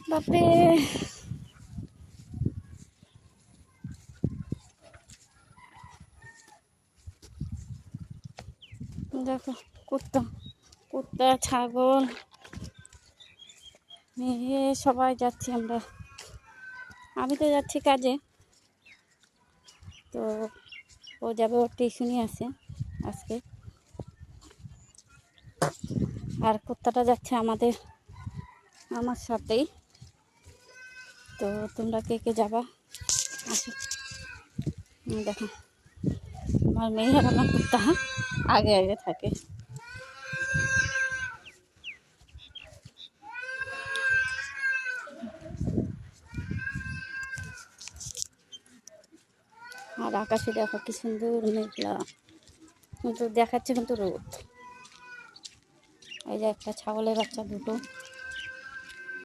বাপরে, দেখো কুত্তা কুত্তা ছাগল মেয়ে সবাই যাচ্ছি আমরা। আমি তো যাচ্ছি কাজে, তো ও যাবে, ওর টিউশনই আছে আজকে। আর কুত্তাটা যাচ্ছে আমার সাথেই। তো তোমরা কে কে যাবা আসো। দেখো আমার মেয়ে আর আমার কুত্তা আগে আগে থাকে। আর আকাশে দেখো কি সুন্দর মেঘলা, কিন্তু দেখাচ্ছে কিন্তু রোদ। এই যে একটা ছাগলের বাচ্চা দুটো